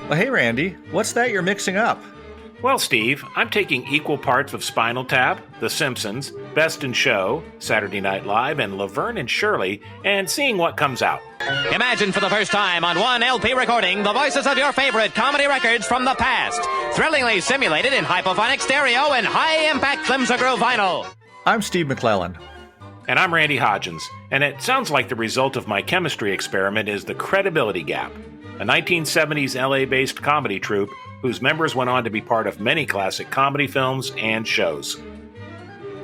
Well, hey, Randy, what's that you're mixing up? Well, Steve, I'm taking equal parts of Spinal Tap, The Simpsons, Best in Show, Saturday Night Live, and Laverne and Shirley, and seeing what comes out. Imagine for the first time on one LP recording the voices of your favorite comedy records from the past, thrillingly simulated in hypophonic stereo and high-impact flimsy-groove vinyl. I'm Steve McClellan. And I'm Randy Hodgins, and it sounds like the result of my chemistry experiment is the Credibility Gap, a 1970s LA-based comedy troupe whose members went on to be part of many classic comedy films and shows.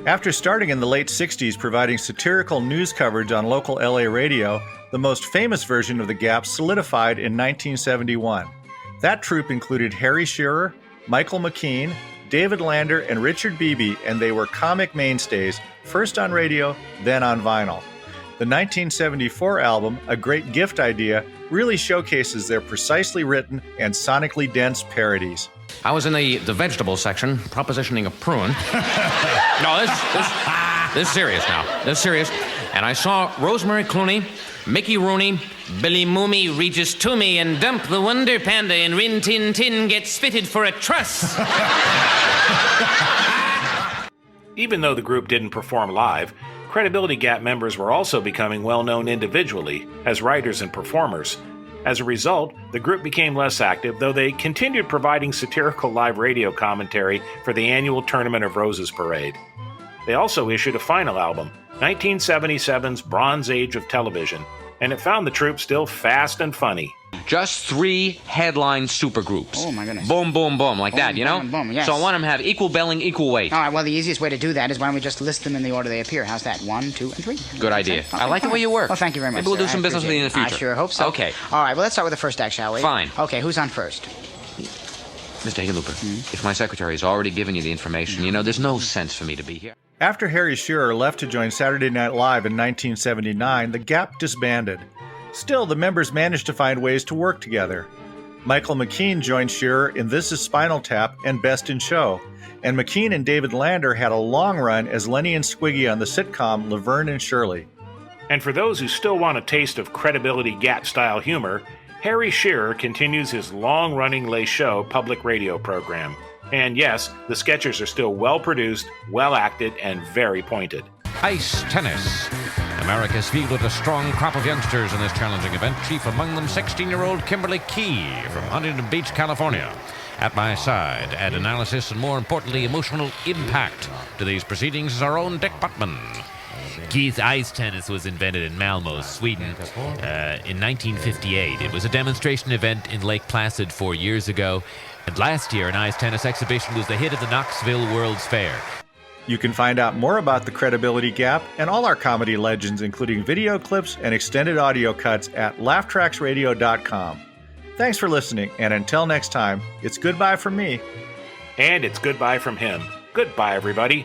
After starting in the late 60s providing satirical news coverage on local LA radio, the most famous version of the Gap solidified in 1971. That troupe included Harry Shearer, Michael McKean, David Lander, and Richard Beebe, and they were comic mainstays, first on radio, then on vinyl. The 1974 album, A Great Gift Idea, really showcases their precisely written and sonically dense parodies. I was in the vegetable section, propositioning a prune. No, this is serious now. This is serious. And I saw Rosemary Clooney, Mickey Rooney, Billy Mooney reaches to me and dump the Wonder Panda and Rin Tin Tin gets fitted for a truss. Even though the group didn't perform live, Credibility Gap members were also becoming well-known individually as writers and performers. As a result, the group became less active, though they continued providing satirical live radio commentary for the annual Tournament of Roses parade. They also issued a final album, 1977's Bronze Age of Television, and it found the troupe still fast and funny. Just 3 headline supergroups. Oh, my goodness. Boom, boom, boom, like Boom, that, you know? boom, boom, yes. So I want them to have equal billing, equal weight. All right, well, the easiest way to do that is why don't we just list them in the order they appear. How's that? 1, 2, and 3. Good idea. Okay, I like the way you work. Well, thank you very much. Maybe we'll do sir. some business with you in the future. I sure hope so. Okay. All right, well, let's start with the first act, shall we? Fine. Okay, who's on first? Mr. Hickenlooper, if my secretary has already given you the information, you know, there's no sense for me to be here. After Harry Shearer left to join Saturday Night Live in 1979, the Gap disbanded. Still, the members managed to find ways to work together. Michael McKean joined Shearer in This Is Spinal Tap and Best in Show, and McKean and David Lander had a long run as Lenny and Squiggy on the sitcom Laverne and Shirley. And for those who still want a taste of Credibility Gap-style humor, Harry Shearer continues his long-running Les Show public radio program. And yes, the sketches are still well-produced, well-acted, and very pointed. Ice tennis. America's fielded a strong crop of youngsters in this challenging event, chief among them 16-year-old Kimberly Key from Huntington Beach, California. At my side, add analysis and, more importantly, emotional impact to these proceedings is our own Dick Buttman. Keith, ice tennis was invented in Malmö, Sweden, in 1958. It was a demonstration event in Lake Placid 4 years ago, and last year an ice tennis exhibition was the hit at the Knoxville World's Fair. You can find out more about the Credibility Gap and all our comedy legends, including video clips and extended audio cuts at laughtracksradio.com. Thanks for listening, and until next time, it's goodbye from me. And it's goodbye from him. Goodbye, everybody.